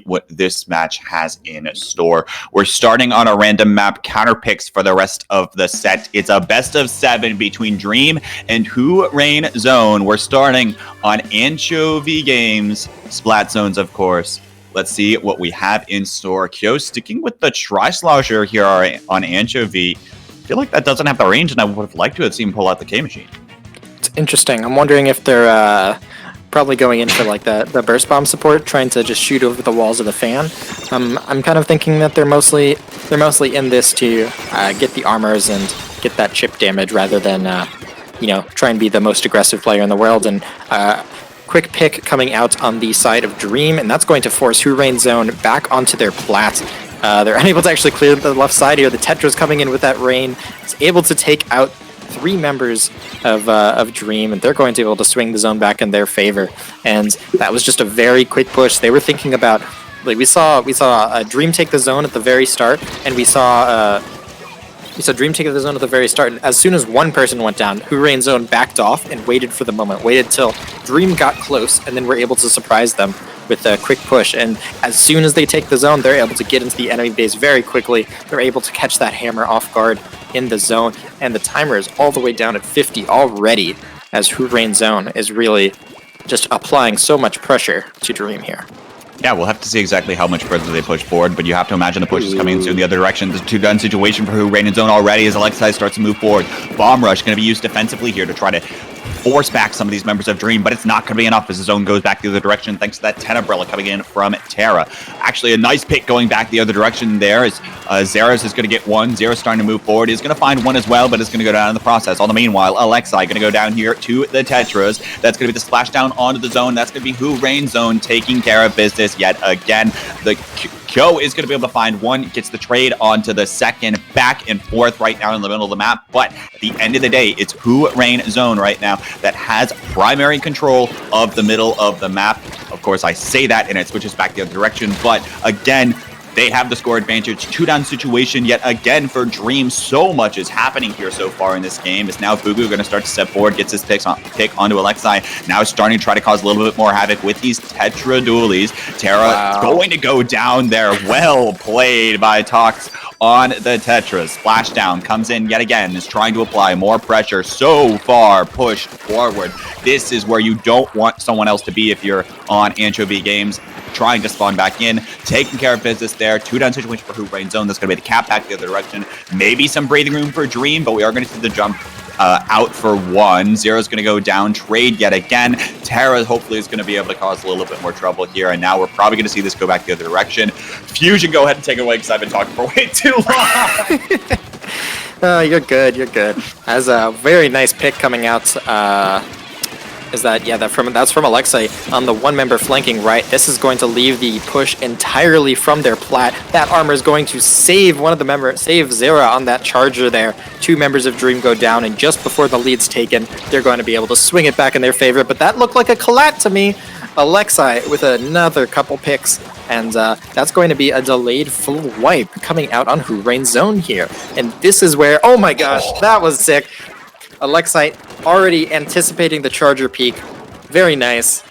what this match has in store. We're starting on a random map, counter picks for the rest of the set. It's a best of 7 between Dream and Whorainzone. We're starting on Anchovy Games, Splat Zones, of course. Let's see what we have in store. Kyo sticking with the Tri-Slosher here on Anchovy. I feel like that doesn't have the range, and I would have liked to have seen him pull out the K-Machine. It's interesting. I'm wondering if they're probably going in for like the burst bomb support, trying to just shoot over the walls of the fan. I'm kind of thinking that they're mostly in this to get the armors and get that chip damage rather than try and be the most aggressive player in the world. And quick pick coming out on the side of Dream, and that's going to force Whorainzone back onto their plat. They're unable to actually clear the left side here. The Tetra's coming in with that rain. It's able to take out 3 members of Dream, and they're going to be able to swing the zone back in their favor. And that was just a very quick push. They were thinking about, like, we saw Dream take the zone at the very start, and we saw Dream take the zone at the very start. And as soon as one person went down, Whorainzone backed off and waited for the moment, waited till Dream got close, and then were able to surprise them with a quick push. And as soon as they take the zone, they're able to get into the enemy base very quickly. They're able to catch that hammer off guard in the zone, and the timer is all the way down at 50 already, as Whorainzone is really just applying so much pressure to Dream here. Yeah, we'll have to see exactly how much further they push forward, but you have to imagine the push is coming in the other direction. There's a 2-gun situation for Whorainzone already as Alexei starts to move forward. Bomb Rush going to be used defensively here to try to force back some of these members of Dream, but it's not going to be enough as the zone goes back the other direction thanks to that 10 umbrella coming in from Terra. Actually, a nice pick going back the other direction there as Zeros is going to get one. Zeros starting to move forward. He's going to find one as well, but it's going to go down in the process. All the meanwhile, Alexei going to go down here to the Tetras. That's going to be the splashdown onto the zone. That's going to be Whorainzone taking care of business yet again. The Kyo is going to be able to find one, gets the trade onto the second, back and forth right now in the middle of the map. But at the end of the day, it's Whorainzone right now that has primary control of the middle of the map. Of course, I say that and it switches back the other direction. But again, they have the score advantage. 2-down situation yet again for Dream. So much is happening here so far in this game. It's now Fugu going to start to step forward, gets his pick onto Alexei. Now starting to try to cause a little bit more havoc with these Tetra dualies. Terra going to go down there. Well played by Tox on the Tetras. Splashdown comes in yet again, is trying to apply more pressure. So far pushed forward. This is where you don't want someone else to be if you're on Anchovy Games. Trying to spawn back in, taking care of business there. 2-down situation for Whorainzone. That's going to be the cap back the other direction. Maybe some breathing room for Dream, but we are going to see the jump out for 1. Zero's going to go down, trade yet again. Terra hopefully is going to be able to cause a little bit more trouble here, and now we're probably going to see this go back the other direction. Fusion, go ahead and take it away because I've been talking for way too long. You're good, you're good. As a very nice pick coming out, that's from Alexei on the 1-member flanking right. This is going to leave the push entirely from their plat. That armor is going to save save Zera on that charger there. 2 members of Dream go down, and just before the lead's taken, they're going to be able to swing it back in their favor. But that looked like a collat to me. Alexei with another couple picks, and that's going to be a delayed full wipe coming out on Whorainzone here. And this is where, oh my gosh, that was sick. Alexei already anticipating the charger peak. Very nice.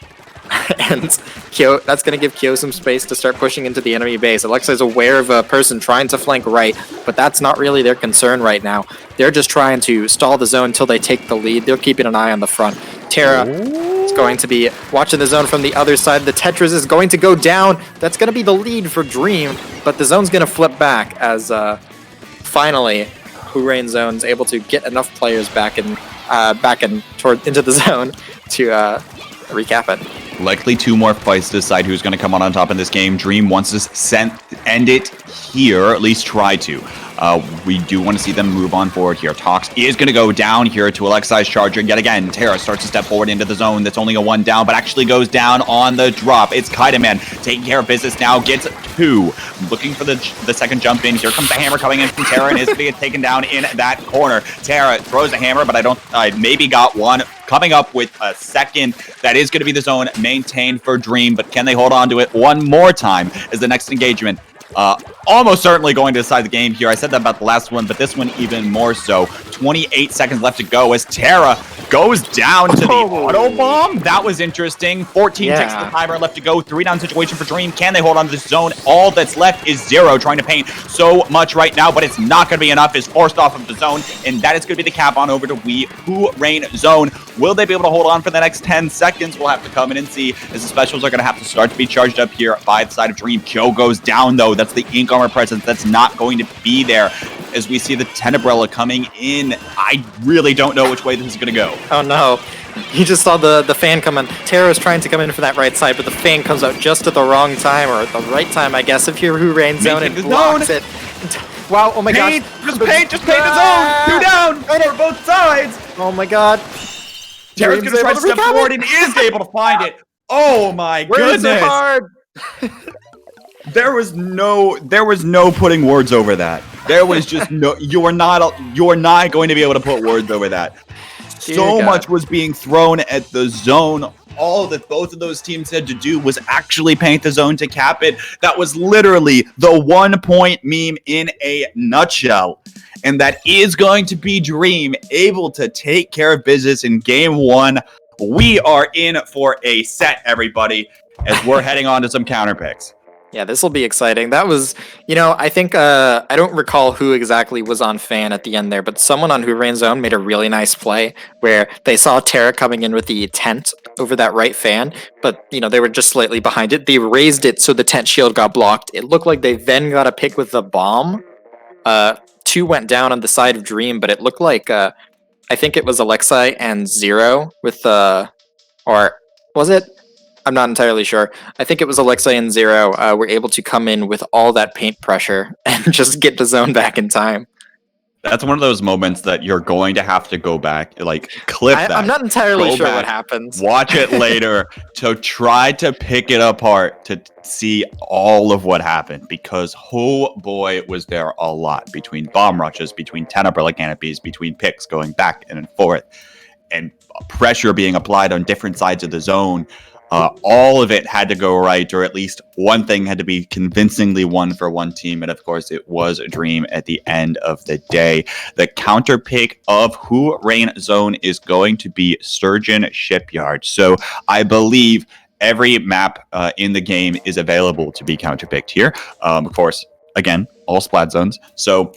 And Kyo, that's going to give Kyo some space to start pushing into the enemy base. Alexei's aware of a person trying to flank right, but that's not really their concern right now. They're just trying to stall the zone until they take the lead. They're keeping an eye on the front. Terra is going to be watching the zone from the other side. The Tetris is going to go down. That's going to be the lead for Dream, but the zone's going to flip back as finally Whorainzone's able to get enough players back into the zone to recap it. Likely 2 more fights to decide who's going to come on top in this game. Dream wants to end it here, or at least try to. We do want to see them move on forward here. Tox is going to go down here to Alexei's charger. Yet again, Terra starts to step forward into the zone. That's only a 1 down, but actually goes down on the drop. It's Kaidaman taking care of business now. Gets 2. Looking for the second jump in. Here comes the hammer coming in from Terra, and is going to get taken down in that corner. Terra throws a hammer, but I maybe got one. Coming up with a second. That is going to be the zone maintained for Dream, but can they hold on to it one more time as the next engagement? almost certainly going to decide the game here. I said that about the last one, but this one even more so. 28 seconds left to go as Terra goes down to the auto bomb. That was interesting. 14 ticks of the timer left to go. 3-down situation for Dream. Can they hold on to this zone? All that's left is Zero trying to paint so much right now, but it's not going to be enough. Is forced off of the zone, and that is going to be the cap on over to Whorainzone. Will they be able to hold on for the next 10 seconds? We'll have to come in and see, as the specials are going to have to start to be charged up here by the side of Dream. Kyo goes down, though. That's the ink armor presence that's not going to be there. As we see the Tenebrella coming in, I really don't know which way this is going to go. Oh no. You just saw the fan come in. Terra's trying to come in for that right side, but the fan comes out just at the wrong time, or at the right time, I guess, if you're Whorainzone and blocks it. Wow, oh my gosh. Just paint the zone! 2 down for both sides! Oh my god. Terra's going to try to step forward and is able to find it. Oh my goodness. So hard? There was no putting words over that. There was just no. You're not going to be able to put words over that. So much was being thrown at the zone. All that both of those teams had to do was actually paint the zone to cap it. That was literally the 1-point meme in a nutshell. And that is going to be Dream able to take care of business in game 1. We are in for a set, everybody, as we're heading on to some counter picks. Yeah, this will be exciting. That was, I think, I don't recall who exactly was on fan at the end there, but someone on Whorainzone made a really nice play where they saw Terra coming in with the tent over that right fan, but, they were just slightly behind it. They raised it so the tent shield got blocked. It looked like they then got a pick with the bomb. 2 went down on the side of Dream, but it looked like, I think it was Alexei and Zero with or was it? I'm not entirely sure. I think it was Alexei and Zero were able to come in with all that paint pressure and just get the zone back in time. That's one of those moments that you're going to have to go back, clip that. I'm not entirely sure what happens. Watch it later to try to pick it apart to see all of what happened, because oh boy, was there a lot between bomb rushes, between Tenebrella canopies, between picks going back and forth, and pressure being applied on different sides of the zone. All of it had to go right, or at least one thing had to be convincingly won for one team, and of course it was a Dream at the end of the day. The counter pick of Whorainzone is going to be Sturgeon Shipyard. So I believe every map in the game is available to be counter picked here. Of course, again, all Splat Zones. So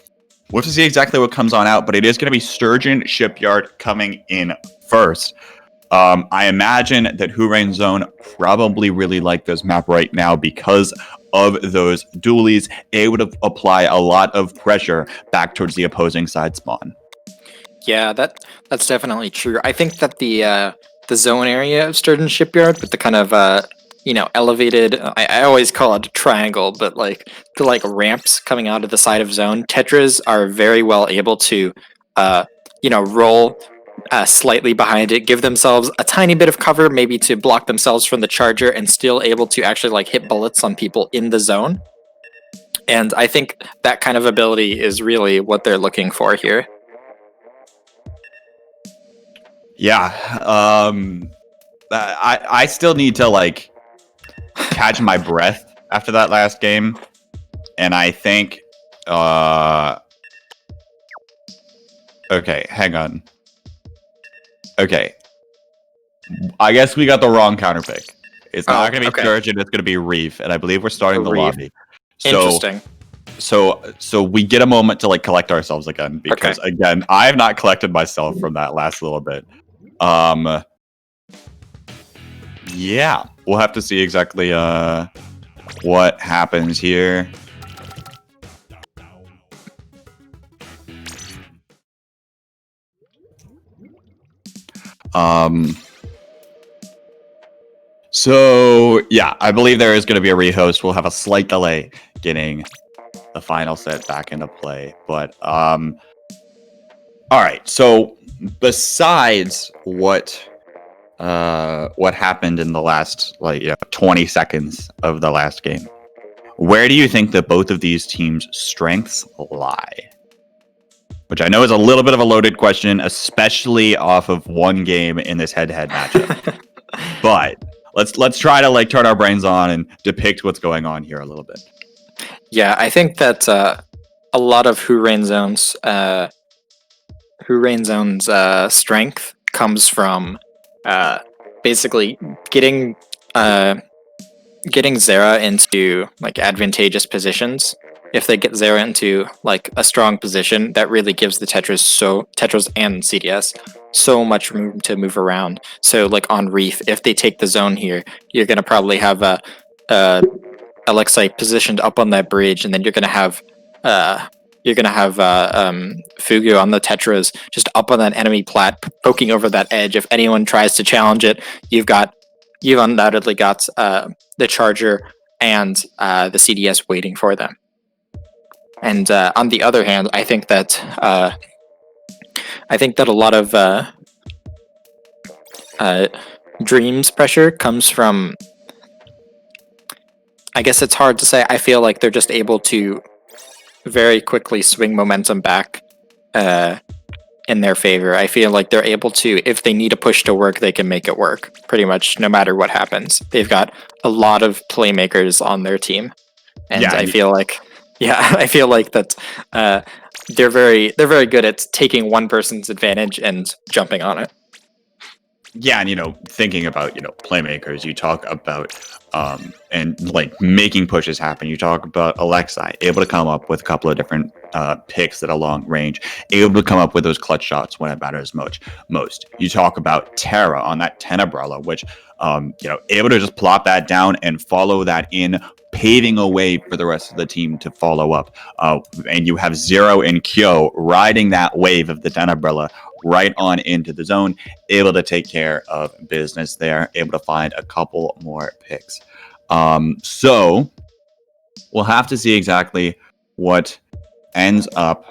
we'll have to see exactly what comes on out, but it is going to be Sturgeon Shipyard coming in first. I imagine that Whorainzone probably really like this map right now because of those dualies, able to apply a lot of pressure back towards the opposing side spawn. Yeah, that's definitely true. I think that the zone area of Sturgeon Shipyard with the kind of elevated, I always call it a triangle, but the ramps coming out of the side of zone, Tetras are very well able to roll slightly behind it, give themselves a tiny bit of cover, maybe to block themselves from the charger, and still able to actually hit bullets on people in the zone. And I think that kind of ability is really what they're looking for here. Yeah, I still need to catch my breath after that last game, and I think okay, hang on. Okay, I guess we got the wrong counter pick. It's not going to be Sturgeon, it's going to be Reef, and I believe we're starting the lobby. Interesting. So we get a moment to collect ourselves again, because again, I have not collected myself from that last little bit. Yeah, we'll have to see exactly what happens here. So yeah, I believe there is going to be a rehost. We'll have a slight delay getting the final set back into play, but all right. So besides what happened in the last 20 seconds of the last game, where do you think that both of these teams' strengths lie? Which I know is a little bit of a loaded question, especially off of one game in this head-to-head matchup. But let's try to turn our brains on and depict what's going on here a little bit. Yeah, I think that a lot of Whorainzone's strength comes from basically uh, getting Zera into like advantageous positions. If they get Zera into like a strong position, that really gives the Tetras and CDS so much room to move around. So like on Reef, if they take the zone here, you're gonna probably have a Alexei positioned up on that bridge, and then uh Fugu on the Tetras just up on that enemy plat, poking over that edge. If anyone tries to challenge it, you've undoubtedly got the Charger and the CDS waiting for them. And on the other hand, I think that a lot of Dreams pressure comes from. I guess it's hard to say. I feel like they're just able to very quickly swing momentum back in their favor. I feel like they're able to, if they need a push to work, they can make it work pretty much no matter what happens. They've got a lot of playmakers on their team, and Yeah, I feel like, I feel like that they're very good at taking one person's advantage and jumping on it. Yeah, and thinking about playmakers, you talk about and like making pushes happen. You talk about Alexei able to come up with a couple of different picks at a long range, able to come up with those clutch shots when it matters most. You talk about Terra on that 10 umbrella, which able to just plop that down and follow that in, paving a way for the rest of the team to follow up. And you have Zero and Kyo riding that wave of the 10 umbrella right on into the zone, able to take care of business there, able to find a couple more picks. So we'll have to see exactly what ends up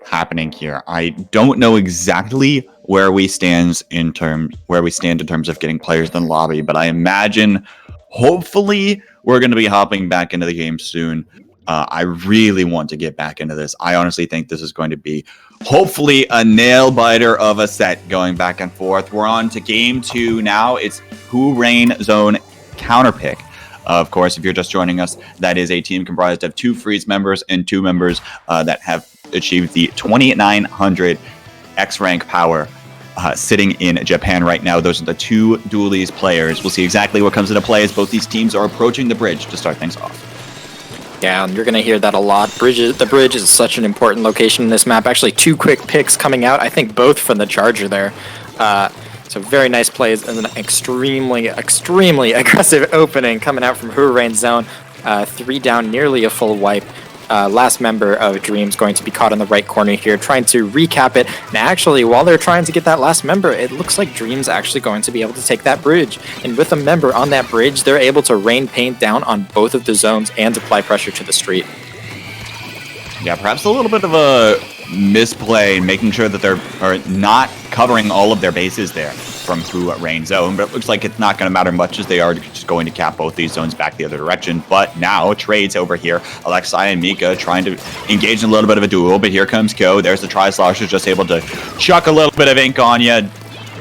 happening here. I don't know exactly where we stand in terms of getting players in the lobby, but I imagine hopefully we're going to be hopping back into the game soon. I really want to get back into this. I honestly think this is going to be hopefully a nail biter of a set going back and forth. We're on to game 2 now. It's Whorainzone counterpick. Of course, if you're just joining us, that is a team comprised of 2 freeze members and 2 members that have achieved the 2900 X rank power. Sitting in Japan right now. Those are the 2 dualies players. We'll see exactly what comes into play as both these teams are approaching the bridge to start things off. Yeah, and you're going to hear that a lot. The bridge is such an important location in this map. Actually, 2 quick picks coming out. I think both from the Charger there. So very nice plays and an extremely aggressive opening coming out from Whorainzone. 3 down, nearly a full wipe. Last member of Dreams going to be caught in the right corner here, trying to recap it. And actually, while they're trying to get that last member, it looks like Dreams actually going to be able to take that bridge. And with a member on that bridge, they're able to rain paint down on both of the zones and apply pressure to the street. Yeah, perhaps a little bit of a misplay, making sure that they're not covering all of their bases there from Whorainzone, but it looks like it's not going to matter much as they are just going to cap both these zones back the other direction. But now trades over here. Alexei and Mika trying to engage in a little bit of a duel, but here comes Kyo. There's the Tri-Slosher just able to chuck a little bit of ink on you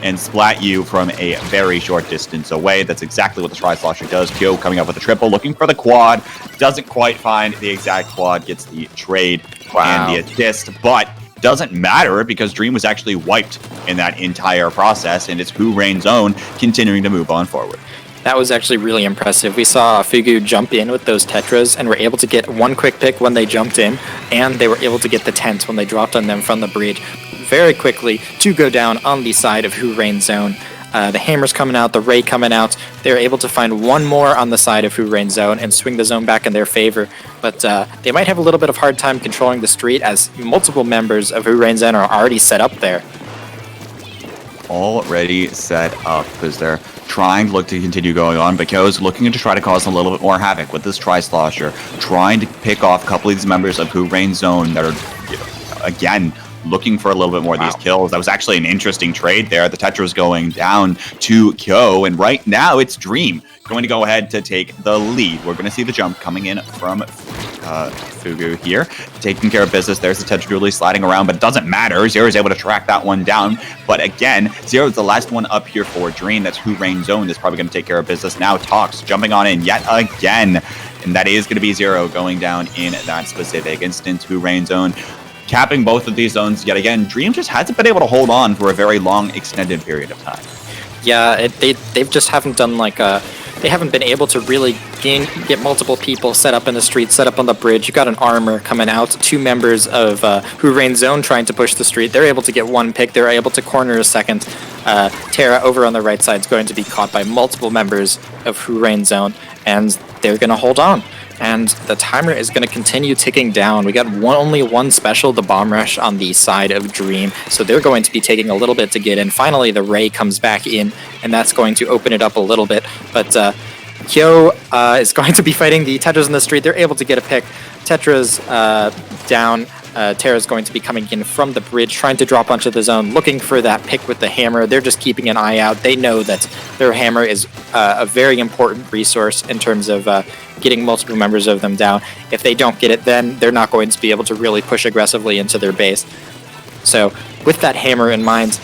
and splat you from a very short distance away. That's exactly what the Tri-Slosher does. Kyo coming up with a triple, looking for the quad. Doesn't quite find the exact quad, gets the trade and the assist, but doesn't matter because Dream was actually wiped in that entire process, and it's Whorainzone continuing to move on forward. That was actually really impressive. We saw Fugu jump in with those Tetras and were able to get 1 quick pick when they jumped in, and they were able to get the tent when they dropped on them from the bridge very quickly to go down on the side of Whorainzone. The hammer's coming out, the ray coming out. They're able to find 1 more on the side of Whorainzone and swing the zone back in their favor. But they might have a little bit of hard time controlling the street as multiple members of Whorainzone are already set up there. Already set up because they're trying to look to continue going on, but Kyo's looking to try to cause a little bit more havoc with this Tri-Slosher, trying to pick off a couple of these members of Whorainzone that are, again, looking for a little bit more of these kills. That was actually an interesting trade there. The Tetra was going down to Kyo, and right now it's Dream going to go ahead to take the lead. We're going to see the jump coming in from Fugu here, taking care of business. There's the Tetra sliding around, but it doesn't matter. Zero is able to track that one down. But again, Zero is the last one up here for Dream. That's Whorainzone is probably going to take care of business. Now Tox jumping on in yet again. And that is going to be Zero going down in that specific instance. Whorainzone capping both of these zones yet again. Dream just hasn't been able to hold on for a very long, extended period of time. Yeah, they've just haven't done like they haven't been able to really get multiple people set up in the street, set up on the bridge. You got an armor coming out, 2 members of Whorainzone trying to push the street. They're able to get 1 pick. They're able to corner a second. Terra over on the right side is going to be caught by multiple members of Whorainzone, and they're going to hold on. And the timer is going to continue ticking down. We got only one special, the bomb rush on the side of Dream, so they're going to be taking a little bit to get in. Finally, the Ray comes back in, and that's going to open it up a little bit. But Kyo is going to be fighting the Tetras in the street. They're able to get a pick. Tetra's down. Terra's going to be coming in from the bridge, trying to drop onto the zone, looking for that pick with the hammer. They're just keeping an eye out. They know that their hammer is a very important resource in terms of getting multiple members of them down. If they don't get it, then they're not going to be able to really push aggressively into their base. So with that hammer in mind,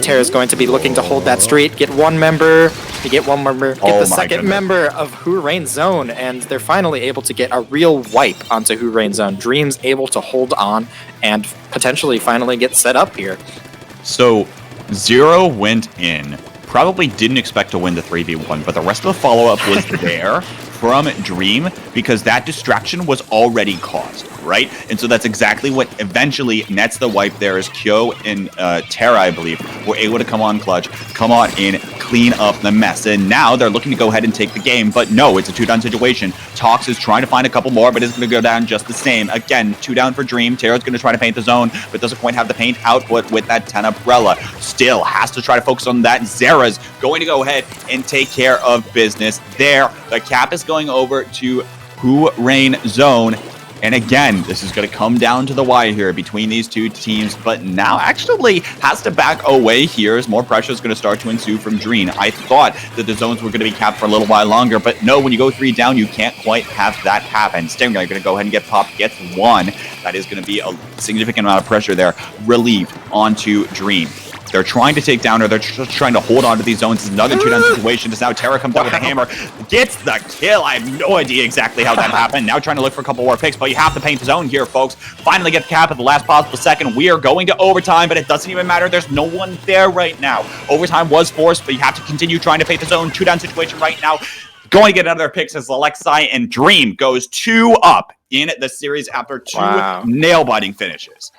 Terra's going to be looking to hold that street, get one member, get the second member of Whorainzone, and they're finally able to get a real wipe onto Whorainzone. Dream's able to hold on and potentially finally get set up here. So Zero went in, probably didn't expect to win the 3v1, but the rest of the follow-up was there from Dream because that distraction was already caused, right? And so that's exactly what eventually nets the wipe there as Kyo and Terra, I believe, were able to come on clutch, come on in, clean up the mess. And now they're looking to go ahead and take the game, but no, it's a 2-down situation. Tox is trying to find a couple more, but it's going to go down just the same. Again, 2 down for Dream. Terra's going to try to paint the zone, but doesn't quite have the paint output with that 10 umbrella. Still has to try to focus on that. Zera's going to go ahead and take care of business there. The cap is going over to Whorainzone. And again, this is going to come down to the wire here between these two teams, but now actually has to back away here as more pressure is going to start to ensue from Dream. I thought that the zones were going to be capped for a little while longer, but no, when you go 3 down, you can't quite have that happen. Stingray going to go ahead and get popped, gets 1. That is going to be a significant amount of pressure there relieved onto Dream. They're trying to take down, or they're just trying to hold on to these zones. It's another 2-down situation. As now Terra comes out with a hammer, gets the kill. I have no idea exactly how that happened. Now trying to look for a couple more picks, but you have to paint the zone here, folks. Finally get the cap at the last possible second. We are going to overtime, but it doesn't even matter. There's no one there right now. Overtime was forced, but you have to continue trying to paint the zone. 2-down situation right now. Going to get another picks as Alexei and Dream goes 2 up in the series after 2 nail-biting finishes.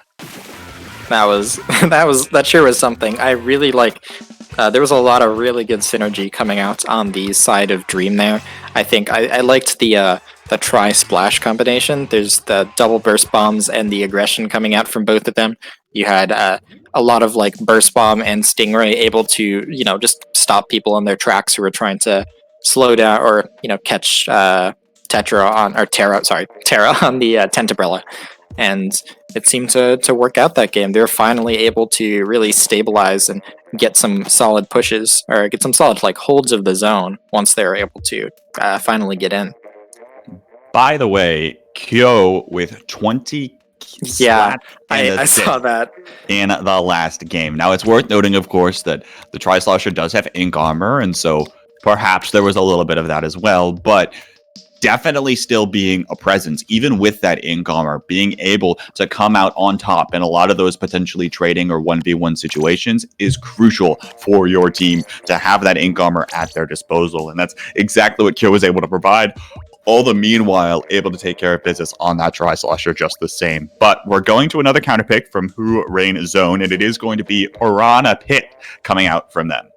That sure was something. I really like. There was a lot of really good synergy coming out on the side of Dream there. I think I liked the try splash combination. There's the double burst bombs and the aggression coming out from both of them. You had a lot of like burst bomb and Stingray able to just stop people in their tracks who were trying to slow down or catch Terra on the Tentabrella. And it seemed to work out that game. They were finally able to really stabilize and get some solid pushes, or get some solid holds of the zone once they were able to finally get in. By the way, Kyo with 20 I saw that in the last game. Now, it's worth noting, of course, that the Tri-Slosher does have ink armor, and so perhaps there was a little bit of that as well, but definitely still being a presence, even with that ink armor, being able to come out on top in a lot of those potentially trading or 1v1 situations is crucial for your team to have that ink armor at their disposal. And that's exactly what Kyo was able to provide. All the meanwhile, able to take care of business on that Tri-Slosher just the same. But we're going to another counter pick from Whorainzone, and it is going to be Piranha Pit coming out from them.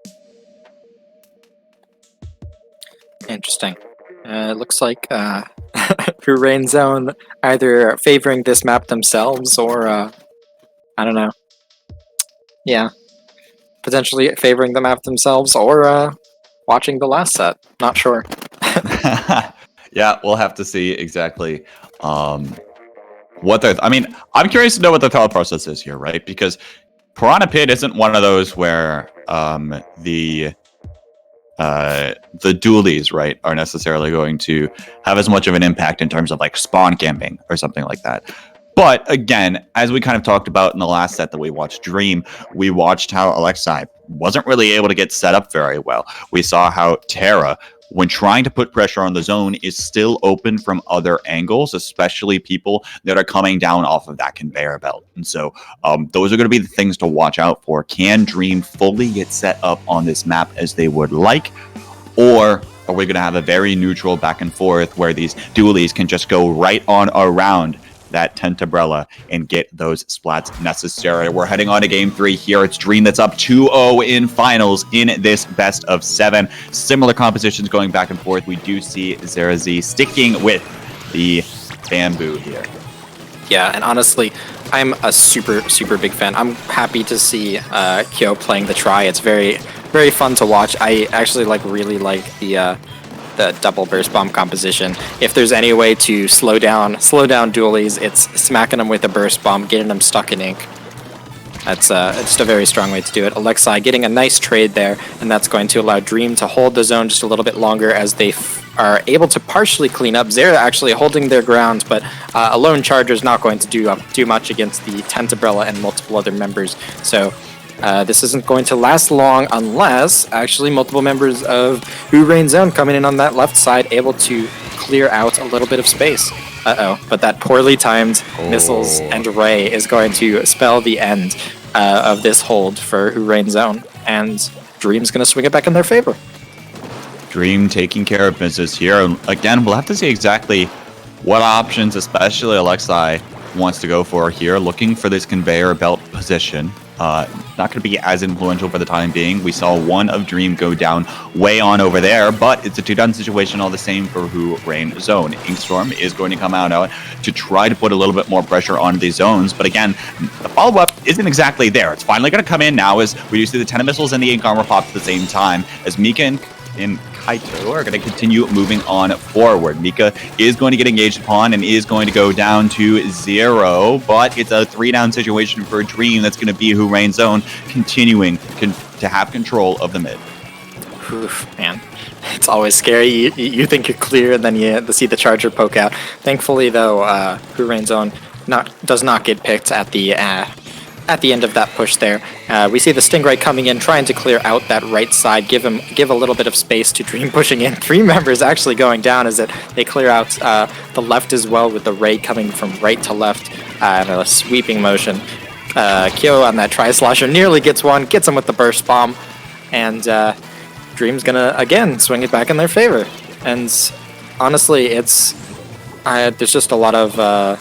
Interesting. It looks like Whorainzone either favoring this map themselves or, I don't know. Yeah. Potentially favoring the map themselves or watching the last set. Not sure. Yeah, we'll have to see exactly what they're... I'm curious to know what the thought process is here, right? Because Piranha Pit isn't one of those where the dualies, right, are necessarily going to have as much of an impact in terms of like spawn camping or something like that. But again, as we kind of talked about in the last set that we watched Dream, we watched how Alexei wasn't really able to get set up very well. We saw how Terra, when trying to put pressure on the zone, is still open from other angles, especially people that are coming down off of that conveyor belt. And so those are going to be the things to watch out for. Can Dream fully get set up on this map as they would like? Or are we going to have a very neutral back and forth where these dualies can just go right on around that tent umbrella and get those splats necessary? We're heading on to game 3 here. It's Dream that's up 2-0 in finals in this best of 7. Similar compositions going back and forth. We do see Zerazi sticking with the bamboo here. Yeah, and honestly, I'm a super big fan. I'm happy to see Kyo playing the try. It's very fun to watch. I actually really like the double burst bomb composition. If there's any way to slow down dualies, it's smacking them with a burst bomb, getting them stuck in ink. That's just a very strong way to do it. Alexei getting a nice trade there, and that's going to allow Dream to hold the zone just a little bit longer as they are able to partially clean up. Zera actually holding their ground, but a lone charger is not going to do much against the tent umbrella and multiple other members. So this isn't going to last long unless actually multiple members of Whorainzone coming in on that left side able to clear out a little bit of space. But that poorly timed missiles and ray is going to spell the end of this hold for Whorainzone, and Dream's going to swing it back in their favor. Dream taking care of business here. Again, we'll have to see exactly what options, especially Alexei, wants to go for here, looking for this conveyor belt position. Not going to be as influential for the time being. We saw one of Dream go down way on over there, but it's a 2-down situation all the same for Whorainzone. Inkstorm is going to come out to try to put a little bit more pressure on these zones, but again, the follow-up isn't exactly there. It's finally going to come in now as we do see the 10 missiles and the ink armor pop at the same time, as Mika and Kaito are going to continue moving on forward. Mika is going to get engaged upon and is going to go down to 0, but it's a 3-down situation for Dream. That's going to be Whorainzone continuing to have control of the mid. Oof, man, it's always scary. You think you're clear, and then you see the charger poke out. Thankfully, though, Whorainzone does not get picked at the end of that push there. We see the Stingray coming in, trying to clear out that right side, give a little bit of space to Dream pushing in. 3 members actually going down as they clear out the left as well, with the ray coming from right to left in a sweeping motion. Kyo on that tri-slosher nearly gets one, gets him with the burst bomb, and Dream's gonna again swing it back in their favor. And honestly, there's just a lot of I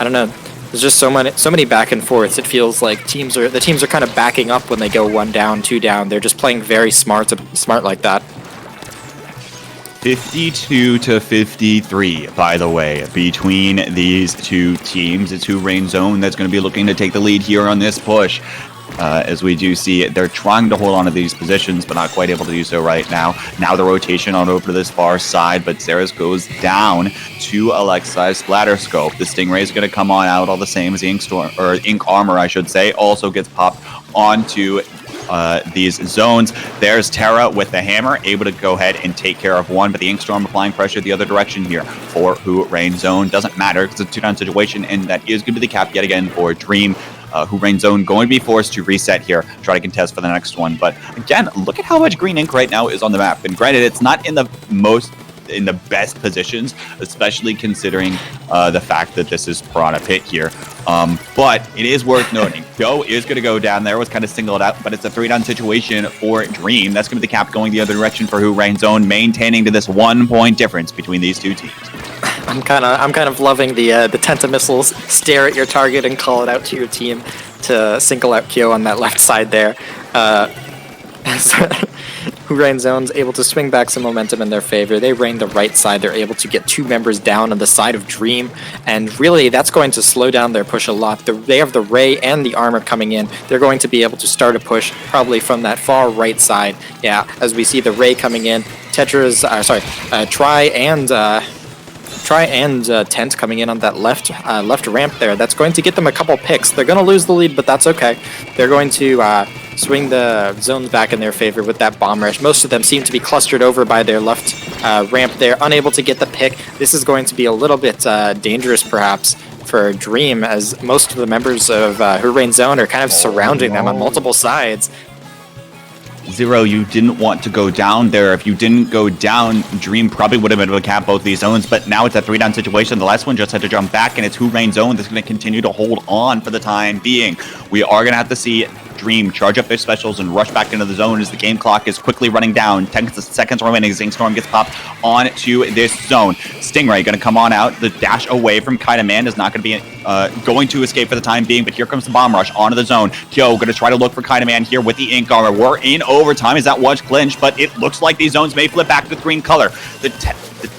don't know. There's just so many back and forths. It feels like the teams are kind of backing up when they go 1 down, 2 down. They're just playing very smart like that. 52 to 53, by the way, between these two teams. It's Whorainzone that's going to be looking to take the lead here on this push. As we do see, they're trying to hold on to these positions, but not quite able to do so right now. Now the rotation on over to this far side, but Zeras goes down to Alexei's splatter scope. The Stingray is going to come on out all the same as the ink armor, I should say. Also gets popped onto these zones. There's Terra with the hammer, able to go ahead and take care of one, but the Inkstorm applying pressure the other direction here for Whorainzone. Doesn't matter because it's a 2-down situation, and that is going to be the cap yet again for Dream. Whorainzone going to be forced to reset here, try to contest for the next one. But again, look at how much green ink right now is on the map. And granted, it's not in the best positions, especially considering the fact that this is Piranha Pit here. But it is worth noting, Go is going to go down there, was kind of singled out, but it's a 3-down situation for Dream. That's going to be the cap going the other direction for Whorainzone, maintaining to this 1-point difference between these two teams. I'm kind of loving the Tenta missiles stare at your target and call it out to your team to single out Kyo on that left side there. Whorainzone's able to swing back some momentum in their favor. They rain the right side. They're able to get 2 members down on the side of Dream, and really that's going to slow down their push a lot. They have the ray and the armor coming in. They're going to be able to start a push probably from that far right side. Yeah, as we see the ray coming in, Try and Tent coming in on that left ramp there. That's going to get them a couple picks. They're going to lose the lead, but that's okay. They're going to swing the zones back in their favor with that bomb rush. Most of them seem to be clustered over by their left ramp. They're unable to get the pick. This is going to be a little bit dangerous, perhaps, for Dream, as most of the members of Whorainzone are kind of surrounding them on multiple sides. Zero, you didn't want to go down there. If you didn't go down, Dream probably would have been able to cap both these zones, but now it's a 3-down situation. The last one just had to jump back, and it's Whorainzone that's going to continue to hold on for the time being. We are going to have to see Dream charge up their specials and rush back into the zone as the game clock is quickly running down. 10 seconds remaining. Zing Storm gets popped onto this zone. Stingray going to come on out. The dash away from Kaidaman is not going to be going to escape for the time being, but here comes the bomb rush onto the zone. Kyo going to try to look for Kaidaman here with the ink armor. We're in overtime as that was clinched, but it looks like these zones may flip back to green color. The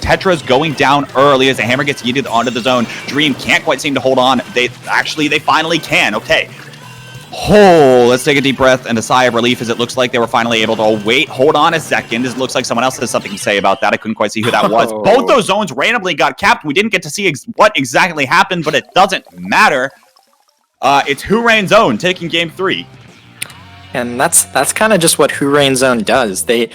Tetra's going down early as the hammer gets yeeted onto the zone. Dream can't quite seem to hold on. They finally can. Okay. Oh, let's take a deep breath and a sigh of relief as it looks like they were finally able to wait. Hold on a second. It looks like someone else has something to say about that. I couldn't quite see who that was. Both those zones randomly got capped. We didn't get to see what exactly happened, but it doesn't matter. It's Whorainzone taking game 3. And that's kind of just what Whorainzone does. They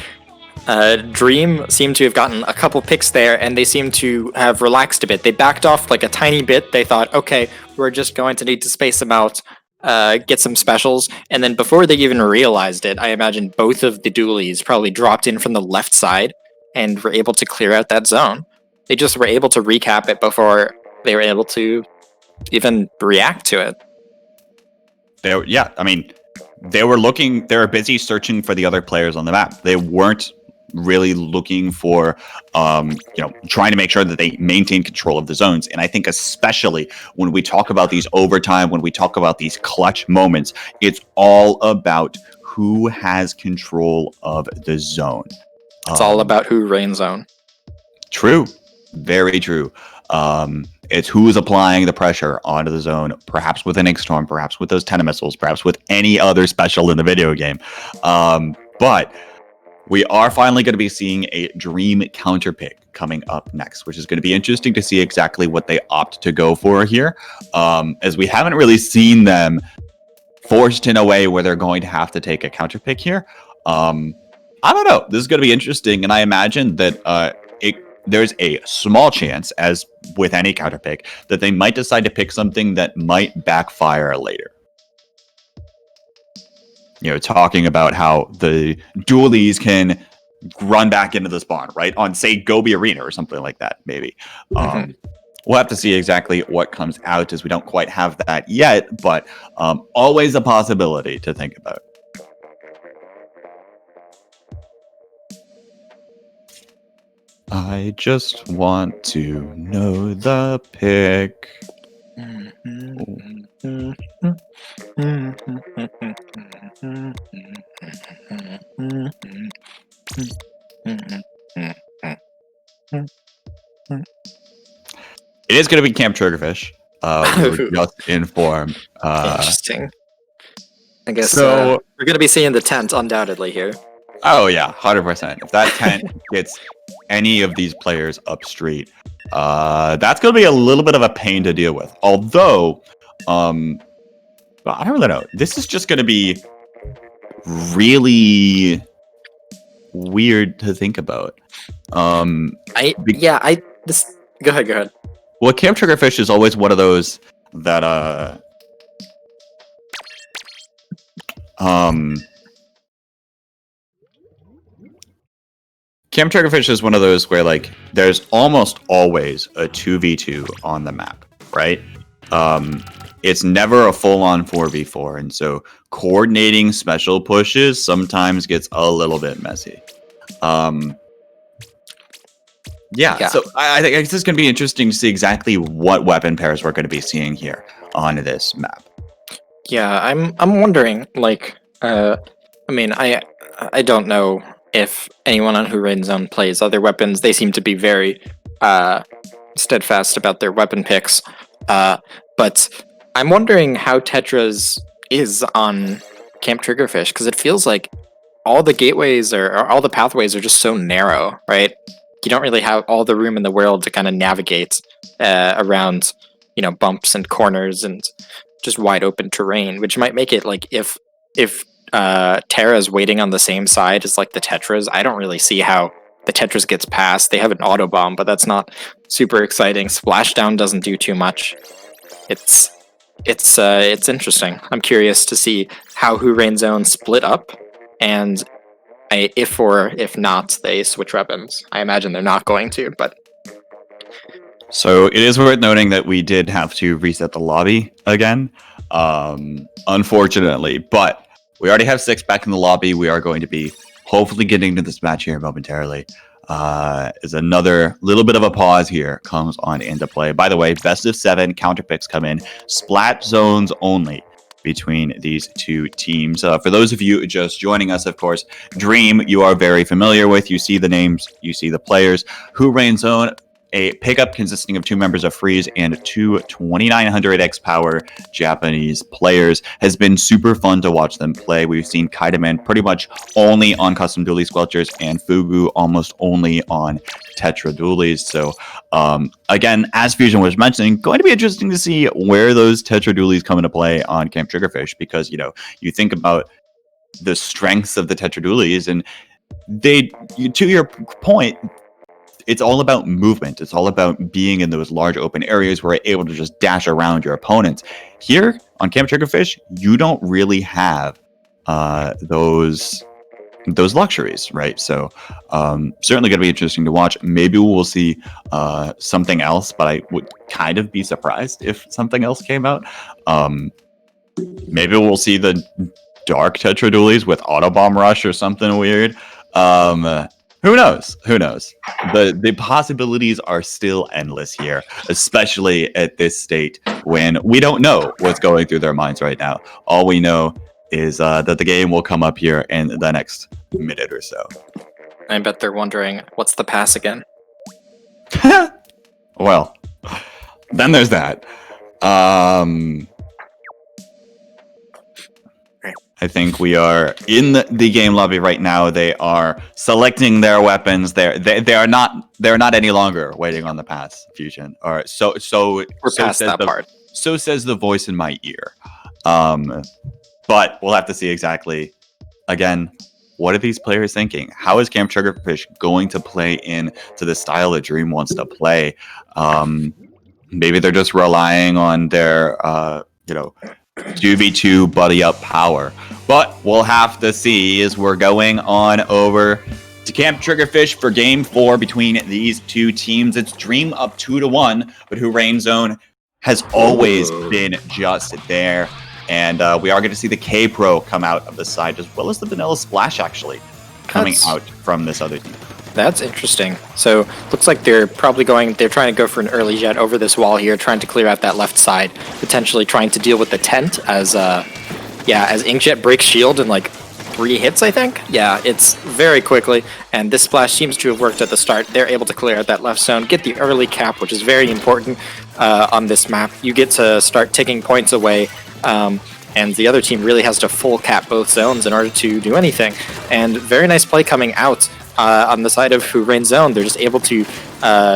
Dream seem to have gotten a couple picks there, and they seem to have relaxed a bit. They backed off like a tiny bit. They thought, okay, we're just going to need to space them out, get some specials, and then before they even realized it, I imagine both of the dualies probably dropped in from the left side and were able to clear out that zone. They just were able to recap it before they were able to even react to it. They were busy searching for the other players on the map. They weren't really looking for, trying to make sure that they maintain control of the zones. And I think especially when we talk about these overtime, when we talk about these clutch moments, it's all about who has control of the zone. It's all about Whorainzone. True. Very true. It's who's applying the pressure onto the zone, perhaps with an Ink Storm, perhaps with those 10 missiles, perhaps with any other special in the video game. But we are finally going to be seeing a Dream counterpick coming up next, which is going to be interesting to see exactly what they opt to go for here, as we haven't really seen them forced in a way where they're going to have to take a counterpick here. I don't know. This is going to be interesting, and I imagine that there's a small chance, as with any counterpick, that they might decide to pick something that might backfire later. Talking about how the dualies can run back into the spawn, right? On, say, Gobi Arena or something like that, maybe. We'll have to see exactly what comes out, as we don't quite have that yet, but always a possibility to think about. I just want to know the pick. It is going to be Camp Triggerfish. We were just informed. Interesting. I guess so. We're going to be seeing the tent undoubtedly here. Oh yeah, 100%. If that tent gets any of these players up street, that's going to be a little bit of a pain to deal with. Although, I don't really know. This is just going to be really weird to think about. Go ahead. Well, Camp Triggerfish is always one of those that Camp Triggerfish is one of those where, like, there's almost always a 2v2 on the map, right? It's never a full-on 4v4, and so coordinating special pushes sometimes gets a little bit messy. Yeah. So I think it's just going to be interesting to see exactly what weapon pairs we're going to be seeing here on this map. Yeah, I'm wondering, like, I don't know if anyone on Whorainzone plays other weapons. They seem to be very steadfast about their weapon picks. But I'm wondering how Tetra's is on Camp Triggerfish, because it feels like all the gateways or all the pathways are just so narrow, right? You don't really have all the room in the world to kind of navigate around, bumps and corners and just wide open terrain, which might make it like if Terra's waiting on the same side as like the Tetras. I don't really see how the Tetras gets past. They have an auto bomb, but that's not super exciting. Splashdown doesn't do too much. It's interesting. I'm curious to see how Whorainzone split up, and if or if not they switch weapons. I imagine they're not going to, but So it is worth noting that we did have to reset the lobby again, unfortunately. But we already have 6 back in the lobby. We are going to be hopefully getting to this match here momentarily. Is another little bit of a pause here comes on into play. By the way, best of 7 counter picks come in. Splat zones only between these two teams. For those of you just joining us, of course, Dream you are very familiar with. You see the names, you see the players. Whorainzone, a pickup consisting of 2 members of Freeze and 2 2900X power Japanese players, has been super fun to watch them play. We've seen Kaidaman pretty much only on custom dually squelchers and Fugu almost only on Tetra dualies. So again, as Fusion was mentioning, going to be interesting to see where those Tetra dualies come into play on Camp Triggerfish, because you think about the strengths of the Tetra dualies, and to your point, it's all about movement. It's all about being in those large open areas where you're able to just dash around your opponents. Here on Camp Triggerfish, you don't really have those luxuries, right? So certainly going to be interesting to watch. Maybe we'll see something else, but I would kind of be surprised if something else came out. Maybe we'll see the Dark Tetra dualies with Auto Bomb Rush or something weird. Who knows? The possibilities are still endless here, especially at this state when we don't know what's going through their minds right now. All we know is that the game will come up here in the next minute or so. I bet they're wondering, what's the pass again? Well, then there's that. I think we are in the game lobby right now. They are selecting their weapons. They are not any longer waiting on the pass, Fusion. Or so we're past that part. So says the voice in my ear. But we'll have to see exactly. Again, what are these players thinking? How is Camp Triggerfish going to play in to the style that Dream wants to play? Maybe they're just relying on their 2v2 buddy up power. But we'll have to see as we're going on over to Camp Triggerfish for game 4 between these two teams. It's Dream up 2-1, but Whorainzone has always been just there. And we are going to see the K-Pro come out of the side, as well as the Vanilla Splash actually coming out from this other team. That's interesting. So looks like they're trying to go for an early jet over this wall here, trying to clear out that left side, potentially trying to deal with the tent as Inkjet breaks shield in like 3 hits, I think. Yeah, it's very quickly, and this splash seems to have worked at the start. They're able to clear out that left zone, get the early cap, which is very important on this map. You get to start taking points away, and the other team really has to full cap both zones in order to do anything. And very nice play coming out on the side of Whorainzone. They're just able to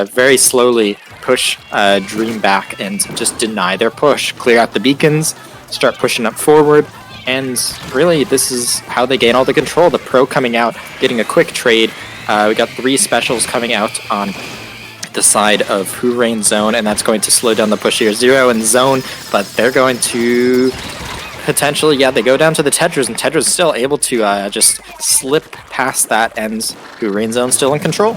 very slowly push Dream back and just deny their push, clear out the beacons, start pushing up forward, and really this is how they gain all the control. The Pro coming out, getting a quick trade. We got 3 specials coming out on the side of Whorainzone, and that's going to slow down the push here. 0 and Zone, but they're going to potentially, they go down to the Tetras, and Tetras still able to just slip past that, and Whorainzone still in control.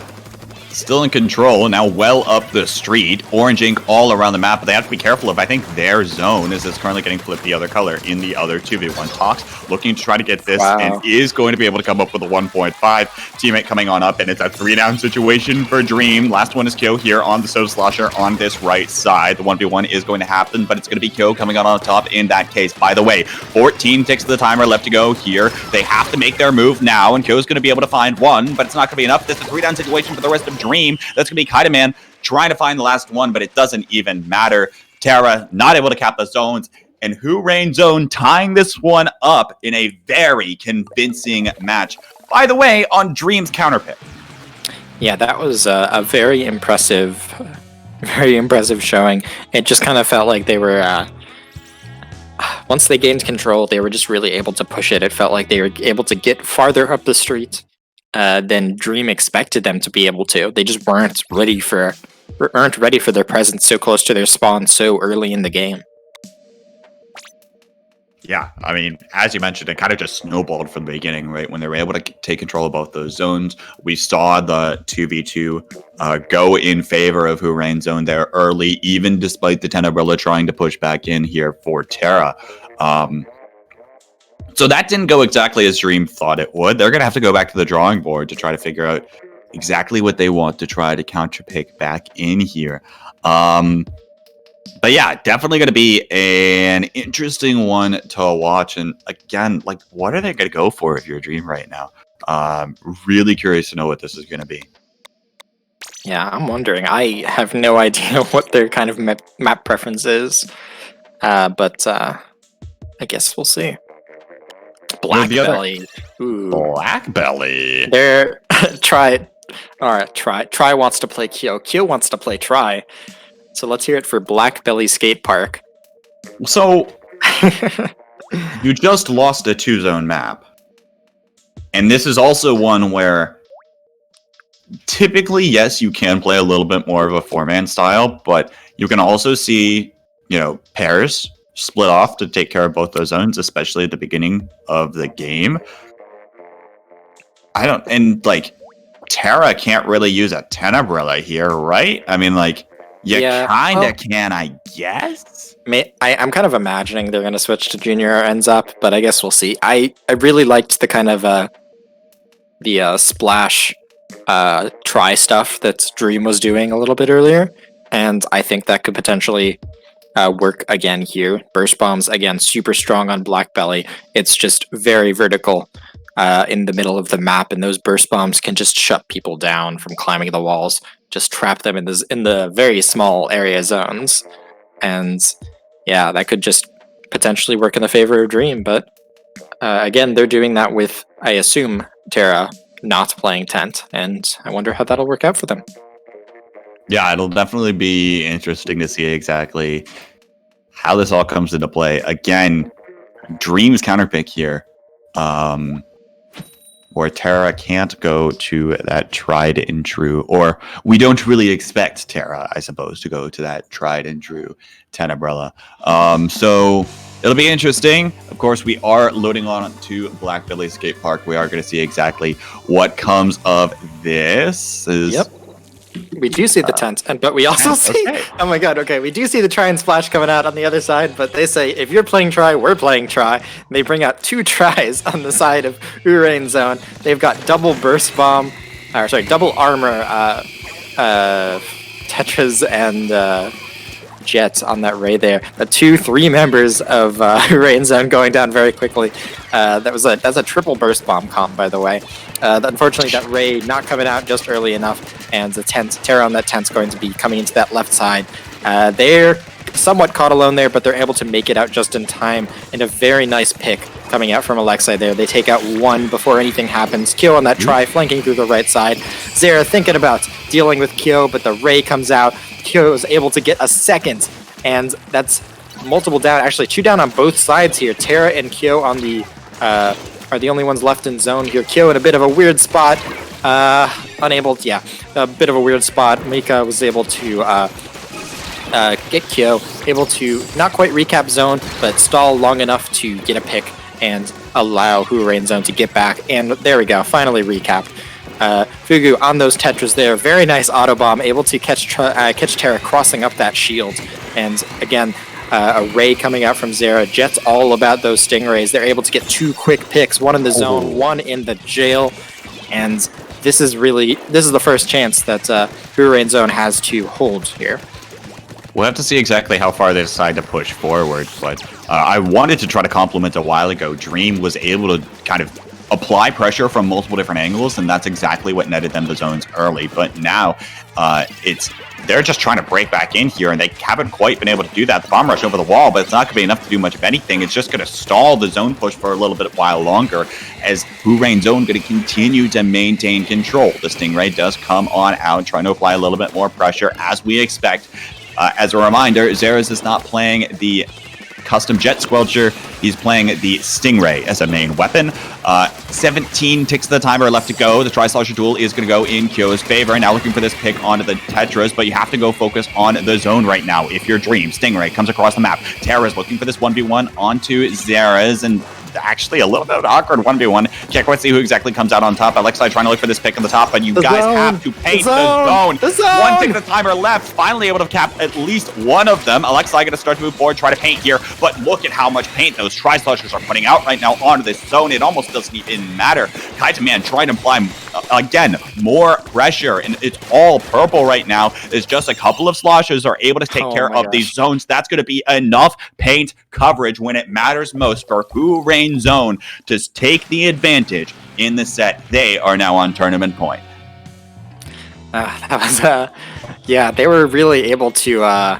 Still in control, now well up the street. Orange ink all around the map, but they have to be careful of, I think, their zone is currently getting flipped the other color in the other 2v1 talks. Looking to try to get this, and is going to be able to come up with a 1.5. Teammate coming on up, and it's a 3-down situation for Dream. Last one is Kyo here on the Soda Slosher on this right side. The 1v1 is going to happen, but it's going to be Kyo coming on top in that case. By the way, 14 ticks of the timer left to go here. They have to make their move now, and Kyo's going to be able to find one, but it's not going to be enough. This is a 3-down situation for the rest of Dream. That's going to be Kaidaman trying to find the last one, but it doesn't even matter. Terra not able to cap the zones, and Whorainzone tying this one up in a very convincing match. By the way, on Dream's counterpick. Yeah, that was a very impressive showing. It just kind of felt like they were once they gained control, they were just really able to push it. It felt like they were able to get farther up the street than Dream expected them to be able to. They just weren't ready for their presence so close to their spawn so early in the game. Yeah, I mean, as you mentioned, it kind of just snowballed from the beginning, right? When they were able to take control of both those zones, we saw the 2v2 go in favor of Whorainzone there early, even despite the Tenebrilla trying to push back in here for Terra. So that didn't go exactly as Dream thought it would. They're going to have to go back to the drawing board to try to figure out exactly what they want to try to counterpick back in here. But yeah, definitely going to be an interesting one to watch. And again, like, what are they going to go for if you're a Dream right now? Really curious to know what this is going to be. Yeah, I'm wondering. I have no idea what their kind of map preference is. But I guess we'll see. Black Belly. Ooh. Black Belly. They're Try. All right, Try wants to play Kyo. Kyo wants to play Try. So let's hear it for Black Belly Skate Park. So you just lost a 2-zone map. And this is also one where typically, yes, you can play a little bit more of a 4-man style, but you can also see, pairs split off to take care of both those zones, especially at the beginning of the game. Terra can't really use a Tenebrilla here, right? I mean, kinda can, I guess? I'm kind of imagining they're going to switch to Junior or ends up, but I guess we'll see. I really liked the kind of the splash Try stuff that Dream was doing a little bit earlier, and I think that could potentially work again here. Burst bombs, again, super strong on Black Belly. It's just very vertical in the middle of the map, and those burst bombs can just shut people down from climbing the walls, just trap them in the very small area zones. And yeah, that could just potentially work in the favor of Dream, but again, they're doing that with, I assume, Terra not playing Tent, and I wonder how that'll work out for them. Yeah, it'll definitely be interesting to see exactly how this all comes into play. Again, Dream's counterpick here, where Terra can't go to that tried and true, or we don't really expect Terra, I suppose, to go to that tried and true Tenebrilla. So it'll be interesting. Of course, we are loading on to Black Belly Skate Park. We are going to see exactly what comes of this. Yep. We do see the tent, but we also see... Okay. Oh my god, okay. We do see the Try and Splash coming out on the other side, but they say, if you're playing Try, we're playing Try. And they bring out 2 Tries on the side of Whorainzone. They've got double Burst Bomb... double Armor, Tetras, and Jet on that Ray there. The 2-3 members of Whorainzone going down very quickly. That's a triple Burst Bomb comp, by the way. Unfortunately, that Ray not coming out just early enough, and the Terra on that Tent's going to be coming into that left side. They're somewhat caught alone there, but they're able to make it out just in time, and a very nice pick coming out from Alexei there. They take out 1 before anything happens. Kyo on that Try, flanking through the right side. Zera thinking about dealing with Kyo, but the Ray comes out. Kyo is able to get a second, and that's multiple down, actually 2 down on both sides here. Terra and Kyo on the are the only ones left in zone here. Kyo in a bit of a weird spot, a bit of a weird spot. Mika was able to get Kyo, able to not quite recap zone, but stall long enough to get a pick and allow Whorainzone to get back, and there we go, finally recap. Fugu on those Tetras there, very nice auto bomb, able to catch Terra crossing up that shield, and again, a Ray coming out from Zera. Jet's all about those Stingrays. They're able to get 2 quick picks, 1 in the zone, 1 in the jail, and this is the first chance that Whorainzone has to hold here. We'll have to see exactly how far they decide to push forward, but I wanted to try to compliment a while ago. Dream was able to kind of apply pressure from multiple different angles, and that's exactly what netted them the zones early. But now they're just trying to break back in here, and they haven't quite been able to do that. The bomb rush over the wall, but it's not going to be enough to do much of anything. It's just going to stall the zone push for a little bit while longer, as Whorainzone going to continue to maintain control. The Stingray does come on out, trying to apply a little bit more pressure, as we expect. As a reminder, Zeras is not playing the custom Jet Squelcher. He's playing the Stingray as a main weapon. 17 ticks of the timer left to go. The Tri-Slosher duel is going to go in Kyo's favor. Now looking for this pick onto the Tetras, but you have to go focus on the zone right now. If you're Dream, Stingray comes across the map. Terra's looking for this 1v1 onto Zera's, and actually a little bit of an awkward 1v1. Check, let's see who exactly comes out on top. Alexei trying to look for this pick on the top, but you guys have to paint the zone. 1 tick of the timer left. Finally able to cap at least one of them. Alexei going to start to move forward, try to paint here, but look at how much paint those Tri-Sloshers are putting out right now onto this zone. It almost doesn't even matter. Kaitaman trying to apply, again, more pressure, and it's all purple right now. There's just a couple of Sloshers are able to take care of these zones. That's going to be enough paint coverage when it matters most for Whorainzone to take the advantage in the set. They are now on tournament point. That was, yeah, they were really able to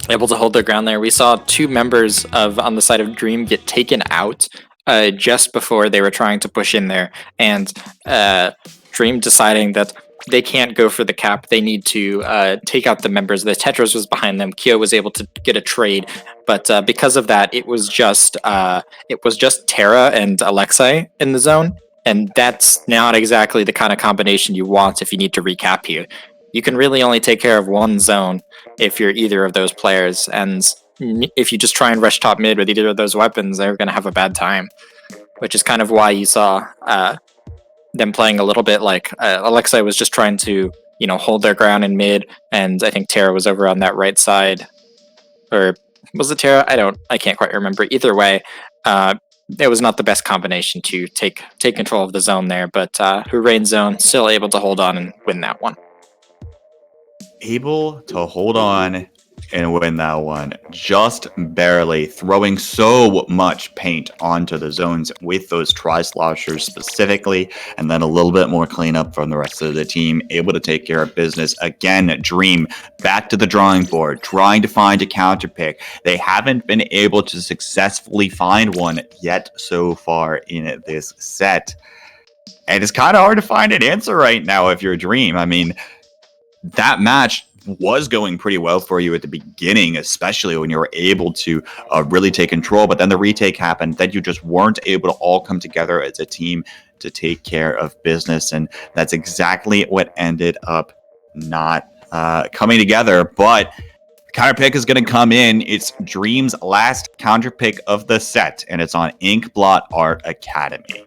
hold their ground there. We saw 2 members on the side of Dream get taken out just before they were trying to push in there, and Dream deciding that they can't go for the cap. They need to take out the members. The Tetras was behind them. Kyo was able to get a trade, but because of that, it was just Terra and Alexei in the zone, and that's not exactly the kind of combination you want if you need to recap here. You can really only take care of one zone if you're either of those players, and if you just try and rush top mid with either of those weapons, they're going to have a bad time, which is kind of why you saw them playing a little bit like Alexei was just trying to, hold their ground in mid, and I think Terra was over on that right side. Or was it Terra? I can't quite remember. Either way, it was not the best combination to take control of the zone there, but Whorainzone still able to hold on and win that one. Able to hold on and win that one, just barely, throwing so much paint onto the zones with those Tri-Sloshers specifically, and then a little bit more cleanup from the rest of the team, able to take care of business. Again, Dream back to the drawing board, trying to find a counter pick. They haven't been able to successfully find one yet so far in this set, and it's kind of hard to find an answer right now if you're a Dream. I mean, that match was going pretty well for you at the beginning, especially when you were able to really take control, but then the retake happened, then you just weren't able to all come together as a team to take care of business, and that's exactly what ended up not coming together. But counter pick is going to come in. It's Dream's last counter pick of the set, and it's on Inkblot Art Academy.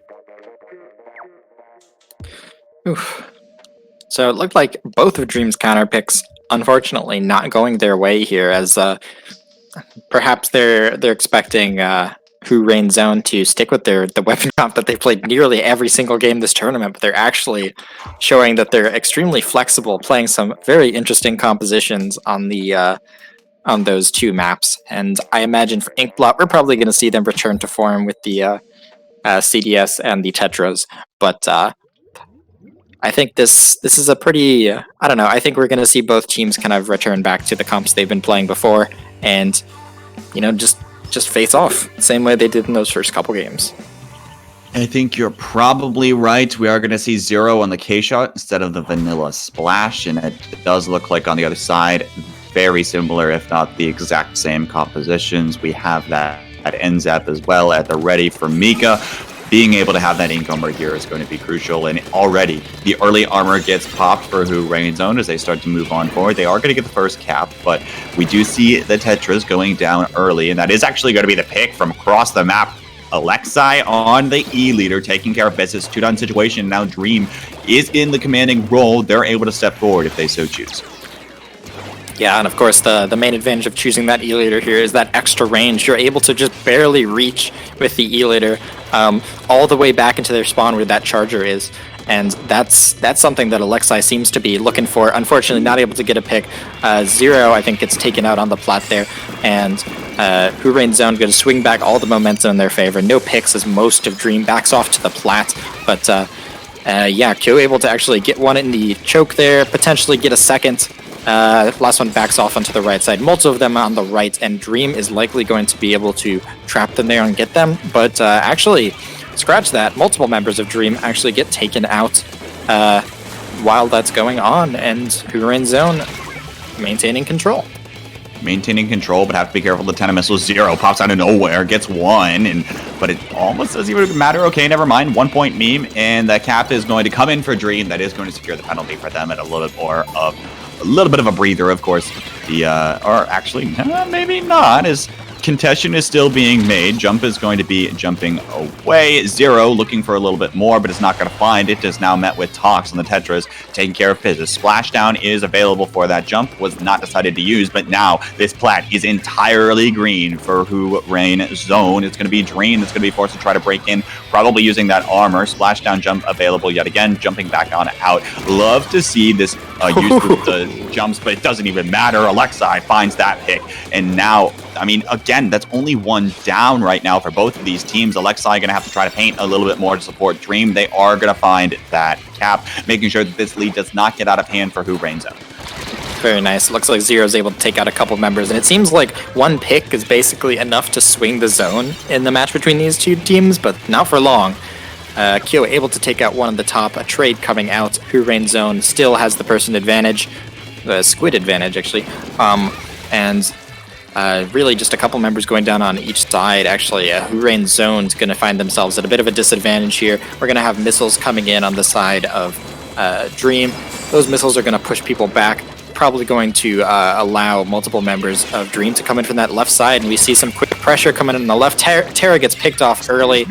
Oof. So it looked like both of Dream's counter picks unfortunately not going their way here, as perhaps they're expecting Whorainzone to stick with the weapon comp that they played nearly every single game this tournament, but they're actually showing that they're extremely flexible, playing some very interesting compositions on those 2 maps. And I imagine for Inkblot, we're probably going to see them return to form with the CDS and the Tetras, but I think this is a pretty, I don't know, I think we're going to see both teams kind of return back to the comps they've been playing before, and, just face off, same way they did in those first couple games. I think you're probably right. We are going to see 0 on the K-Shot instead of the vanilla Splash, and it does look like on the other side, very similar, if not the exact same compositions. We have that at NZAP as well at the ready for Mika. Being able to have that ink armor here is going to be crucial, and already the early armor gets popped for Whorainzone as they start to move on forward. They are going to get the first cap, but we do see the Tetras going down early, and that is actually going to be the pick from across the map. Alexei on the E-leader, taking care of business. 2-down situation. Now Dream is in the commanding role. They're able to step forward if they so choose. Yeah, and of course the main advantage of choosing that E-leader here is that extra range. You're able to just barely reach with the E-leader all the way back into their spawn where that charger is, and that's something that Alexei seems to be looking for. Unfortunately, not able to get a pick. 0, I think, gets taken out on the plat there, and Whorainzone going to swing back all the momentum in their favor. No picks as most of Dream backs off to the plat, but yeah, Kyo able to actually get one in the choke there, potentially get a second. Last one backs off onto the right side. Multiple of them on the right, and Dream is likely going to be able to trap them there and get them. But actually, scratch that. Multiple members of Dream actually get taken out while that's going on, and Whorainzone maintaining control. maintaining control, but have to be careful. The 10 missiles. Zero pops out of nowhere, gets one, but it almost doesn't even matter. Okay, never mind. 1 point meme, and the cap is going to come in for Dream. That is going to secure the penalty for them at a little bit of a breather, of course. Or actually, maybe not, as contention is still being made. Jump is going to be jumping away. Zero looking for a little bit more, but it's not going to find it. Is now met with Tox on the Tetras, taking care of Fizz. Splashdown is available for that jump. Was not decided to use, but now this plat is entirely green for Whorainzone. It's going to be Dream that's going to be forced to try to break in, probably using that armor. Splashdown jump available yet again, jumping back on out. Love to see this use the jumps, but it doesn't even matter. Alexei finds that pick, and now, I mean, again, that's only one down right now for both of these teams. Alexei going to have to try to paint a little bit more to support Dream. They are going to find that cap, making sure that this lead does not get out of hand for Whorainzone. Very nice. Looks like Zero's able to take out a couple members, and it seems like one pick is basically enough to swing the zone in the match between these two teams, but not for long. Kyo able to take out one of the top, a trade coming out. Whorainzone still has the person advantage, the squid advantage, actually. Really just a couple members going down on each side. Actually, Whorainzone's going to find themselves at a bit of a disadvantage here. We're going to have missiles coming in on the side of Dream. Those missiles are going to push people back, probably going to allow multiple members of Dream to come in from that left side, and we see some quick pressure coming in on the left. Terra gets picked off early.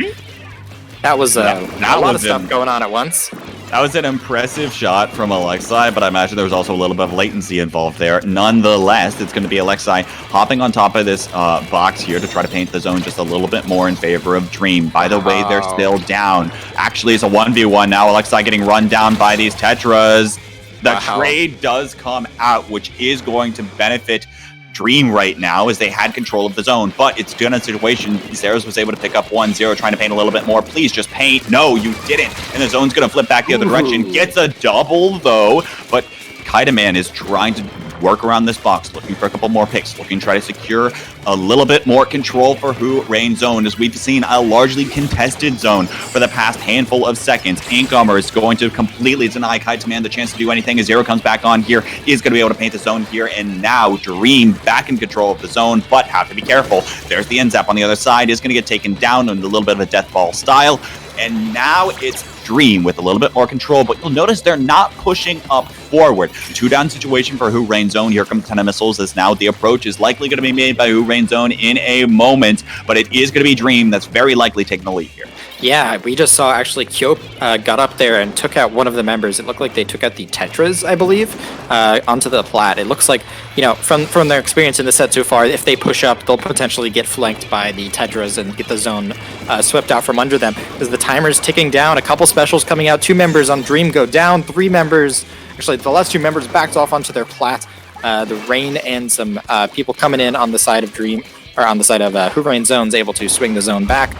That was a lot of stuff going on at once. That was an impressive shot from Alexei, but I imagine there was also a little bit of latency involved there. Nonetheless, it's going to be Alexei hopping on top of this box here to try to paint the zone just a little bit more in favor of Dream. By the way, they're still down. Actually, it's a 1v1 now. Alexei getting run down by these Tetras. The trade does come out, which is going to benefit Dream right now, as they had control of the zone, but it's still in a situation. Zeros was able to pick up 1-0, trying to paint a little bit more. Please just paint. No, you didn't. And the zone's going to flip back the other direction. Gets a double, though, but Kaidaman is trying to work around this box, looking for a couple more picks, looking to try to secure a little bit more control for Whorainzone, as we've seen a largely contested zone for the past handful of seconds. Incomer is going to completely deny Kaidaman the chance to do anything, as Zero comes back on here. He's going to be able to paint the zone here, and now Dream back in control of the zone, but have to be careful. There's the end zap on the other side, is going to get taken down in a little bit of a death ball style, and now it's Dream with a little bit more control, but you'll notice they're not pushing up forward. 2-down situation for Whorainzone. Here come 10 missiles, as now the approach is likely going to be made by Whorainzone in a moment, but it is going to be Dream that's very likely taking the lead here. Yeah, we just saw actually Kyo got up there and took out one of the members. It looked like they took out the Tetras, I believe, onto the plat. It looks like, you know, from their experience in the set so far, if they push up, they'll potentially get flanked by the Tetras and get the zone swept out from under them. As the timer's ticking down, a couple specials coming out. 2 members on Dream go down. 3 members, actually the last 2 members backed off onto their plat. The Rain and some people coming in on the side of Dream, or on the side of Whorainzone's able to swing the zone back.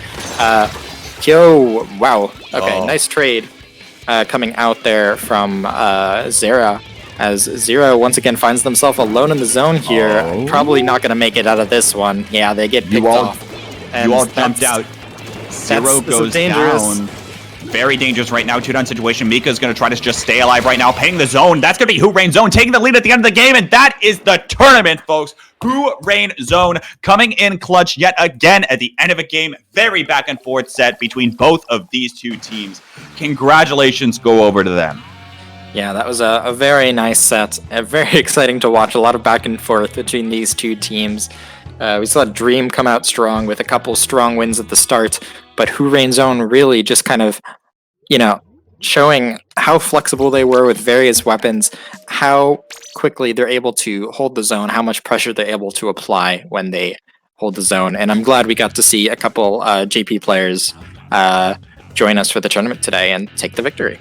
Kyo, wow, okay, nice trade coming out there from Zera, as Zero once again finds themselves alone in the zone here. Probably not going to make it out of this one. Yeah, they get picked off. You all jumped out. Zero goes down. Very dangerous right now. 2-down situation. Mika's going to try to just stay alive right now, painting the zone. That's going to be Whorainzone taking the lead at the end of the game, and that is the tournament, folks. Whorainzone coming in clutch yet again at the end of a game. Very back and forth set between both of these two teams. Congratulations go over to them. Yeah, that was a very nice set. Very exciting to watch. A lot of back and forth between these two teams. We saw Dream come out strong with a couple strong wins at the start, but Whorainzone really just kind of, you know, showing how flexible they were with various weapons, how quickly they're able to hold the zone, how much pressure they're able to apply when they hold the zone. And I'm glad we got to see a couple JP players join us for the tournament today and take the victory.